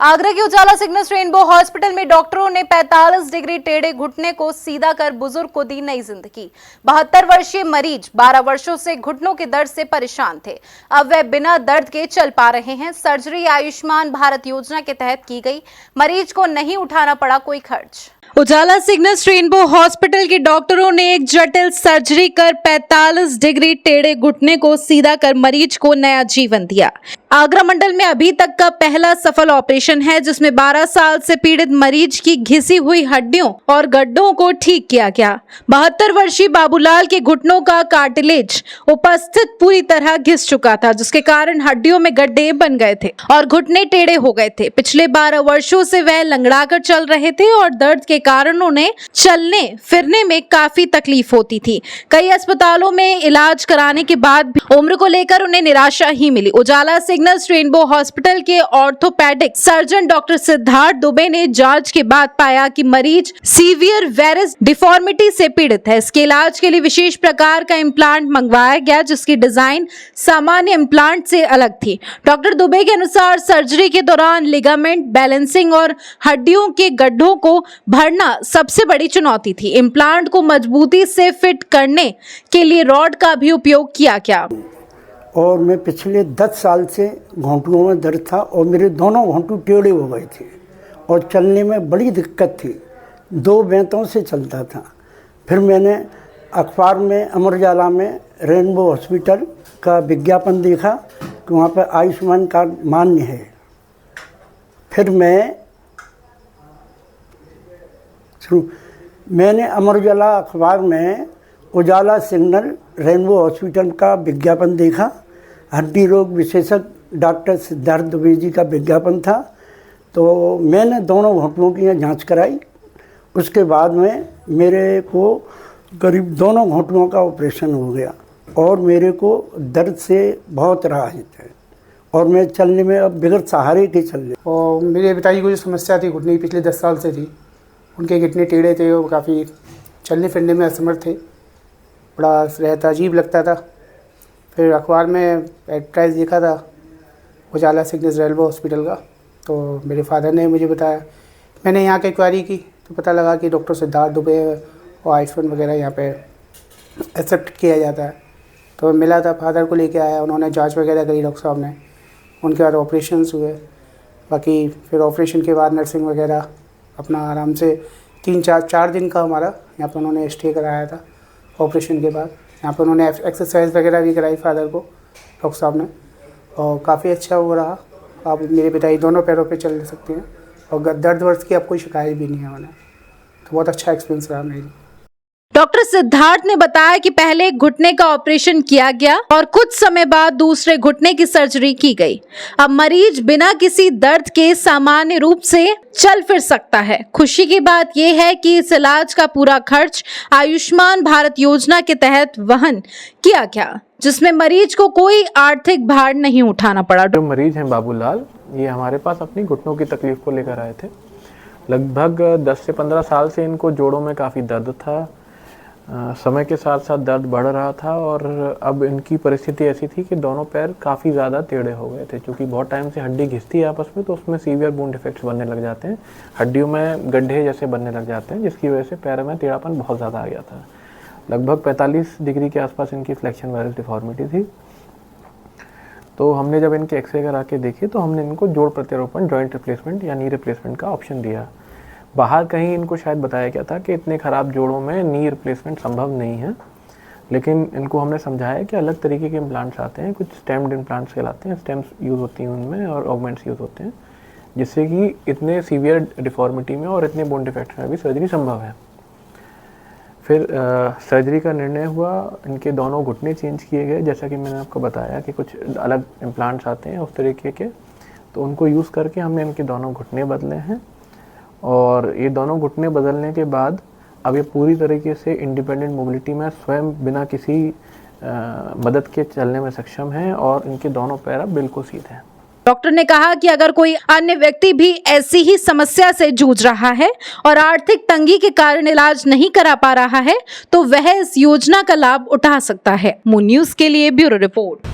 आगरा के उजाला Cygnus rainbow hospital में डॉक्टरों ने 45 डिग्री टेढ़े घुटने को सीधा कर बुजुर्ग को दी नई जिंदगी। 72 वर्षीय मरीज 12 वर्षों से घुटनों के दर्द से परेशान थे। अब वे बिना दर्द के चल पा रहे हैं। सर्जरी आयुष्मान भारत योजना के तहत की गई। मरीज को नहीं उठाना पड़ा कोई खर्च। उजाला सिग्नस रेनबो हॉस्पिटल के डॉक्टरों ने एक जटिल सर्जरी कर 45 डिग्री टेढ़े घुटने को सीधा कर मरीज को नया जीवन दिया। आगरा मंडल में अभी तक का पहला सफल ऑपरेशन है, जिसमें 12 साल से पीड़ित मरीज की घिसी हुई हड्डियों और गड्ढों को ठीक किया गया। 72 वर्षीय बाबूलाल के घुटनों का कार्टिलेज उपस्थित पूरी तरह घिस चुका था, जिसके कारण हड्डियों में गड्ढे बन गए थे और घुटने टेढ़े हो गए थे। पिछले 12 वर्षों से वह लंगड़ाकर चल रहे थे और दर्द के कारण उन्हें चलने फिरने में काफी तकलीफ होती थी। कई अस्पतालों में इलाज कराने के बाद भी उम्र को लेकर उन्हें निराशा ही मिली। उजाला सिग्नस रेनबो हॉस्पिटल के orthopaedic surgeon doctor Siddharth Dubey ने जांच के बाद पाया कि मरीज सीवियर वेरिस डिफॉर्मिटी से पीड़ित है। इसके इलाज के लिए विशेष प्रकार का इम्प्लांट मंगवाया गया, जिसकी डिजाइन सामान्य इम्प्लांट से अलग थी। डॉक्टर दुबे के अनुसार सर्जरी के दौरान लिगामेंट बैलेंसिंग और हड्डियों के गड्ढों को भरना सबसे बड़ी चुनौती थी। इम्प्लांट को मजबूती से फिट करने के लिए रॉड का भी उपयोग किया गया। और मैं पिछले 10 साल से घुटनों में दर्द था और मेरे दोनों घुटने टेढ़े हो गए थे और चलने में बड़ी दिक्कत थी। 2 बेंतों से चलता था। फिर मैंने अखबार में अमर उजाला में रेनबो हॉस्पिटल का विज्ञापन देखा कि वहाँ पर आयुष्मान कार्ड मान्य है। फिर मैंने अमर उजाला अखबार में उजाला सिग्नल रेनबो हॉस्पिटल का विज्ञापन देखा। हड्डी रोग विशेषज्ञ डॉक्टर सिद्धार्थ दुबे जी का विज्ञापन था, तो मैंने दोनों घुटनों की यहाँ जांच कराई। उसके बाद में मेरे को करीब दोनों घुटनों का ऑपरेशन हो गया और मेरे को दर्द से बहुत राहत है और मैं चलने में अब बगैर सहारे के चल रहे। और मेरे पिताजी को जो समस्या थी घुटने की पिछले 10 साल से थी, उनके घुटने टेढ़े थे और काफ़ी चलने फिरने में असमर्थ थे। बड़ा रहता अजीब लगता था। फिर अखबार में एडवर्टाइज देखा था उजाला सिग्नस रेनबो हॉस्पिटल का, तो मेरे फादर ने मुझे बताया। मैंने यहाँ की इंक्वायरी की तो पता लगा कि डॉक्टर सिद्धार्थ दुबे और आयुष्मान वगैरह यहाँ पे एक्सेप्ट किया जाता है। तो मिला था, फादर को लेके आया, उन्होंने जांच वगैरह करी डॉक्टर साहब ने। उनके बाद ऑपरेशन हुए। बाकी फिर ऑपरेशन के बाद नर्सिंग वगैरह अपना आराम से 3-4 दिन का हमारा यहाँ पर उन्होंने स्टे कराया था। ऑपरेशन के बाद यहाँ पर उन्होंने एक्सरसाइज वगैरह भी कराई फादर को डॉक्टर साहब ने, और काफ़ी अच्छा हो रहा। अब मेरे पिताजी दोनों पैरों पे चल सकते हैं और दर्द वर्द की अब कोई शिकायत भी नहीं है उन्हें। तो बहुत अच्छा एक्सपीरियंस रहा मेरी। डॉक्टर सिद्धार्थ ने बताया कि पहले घुटने का ऑपरेशन किया गया और कुछ समय बाद दूसरे घुटने की सर्जरी की गई। अब मरीज बिना किसी दर्द के सामान्य रूप से चल फिर सकता है। खुशी की बात यह है कि इस इलाज का पूरा खर्च आयुष्मान भारत योजना के तहत वहन किया गया, जिसमें मरीज को कोई आर्थिक भार नहीं उठाना पड़ा। जो मरीज हैं बाबूलाल, ये हमारे पास अपनी घुटनों की तकलीफ को लेकर आए थे। लगभग 10 से 15 साल से इनको जोड़ों में काफ़ी दर्द था। समय के साथ साथ दर्द बढ़ रहा था और अब इनकी परिस्थिति ऐसी थी कि दोनों पैर काफ़ी ज़्यादा टेढ़े हो गए थे। क्योंकि बहुत टाइम से हड्डी घिसती है आपस में, तो उसमें सीवियर बून डिफेक्ट्स बनने लग जाते हैं, हड्डियों में गड्ढे जैसे बनने लग जाते हैं, जिसकी वजह से पैर में टेढ़ापन बहुत ज़्यादा आ गया था। लगभग 45 डिग्री के आसपास इनकी फ्लेक्शन वायरस डिफॉर्मिटी थी। तो हमने जब इनके एक्सरे करा के देखे तो हमने इनको जोड़ प्रत्यारोपण, जॉइंट रिप्लेसमेंट या नी रिप्लेसमेंट का ऑप्शन दिया। बाहर कहीं इनको शायद बताया गया था कि इतने ख़राब जोड़ों में नी रिप्लेसमेंट संभव नहीं है, लेकिन इनको हमने समझाया कि अलग तरीके के इम्प्लांट्स आते हैं, कुछ स्टेम्ड इम्प्लांट्स कहलाते हैं। स्टेम्स यूज़ होती हैं उनमें और ऑगमेंट्स यूज़ होते हैं, जिससे कि इतने सीवियर डिफॉर्मिटी में और इतने बोन डिफेक्ट्स में भी सर्जरी संभव है। फिर सर्जरी का निर्णय हुआ, इनके दोनों घुटने चेंज किए गए। जैसा कि मैंने आपको बताया कि कुछ अलग इम्प्लांट्स आते हैं उस तरीके के, तो उनको यूज़ करके हमने इनके दोनों घुटने बदले हैं। और ये दोनों घुटने बदलने के बाद अब ये पूरी तरीके से इंडिपेंडेंट मोबिलिटी में स्वयं बिना किसी मदद के चलने में सक्षम हैं और इनके दोनों पैर अब बिल्कुल सीधे हैं। डॉक्टर ने कहा कि अगर कोई अन्य व्यक्ति भी ऐसी ही समस्या से जूझ रहा है और आर्थिक तंगी के कारण इलाज नहीं करा पा रहा है, तो वह इस योजना का लाभ उठा सकता है। मून न्यूज़ के लिए ब्यूरो रिपोर्ट।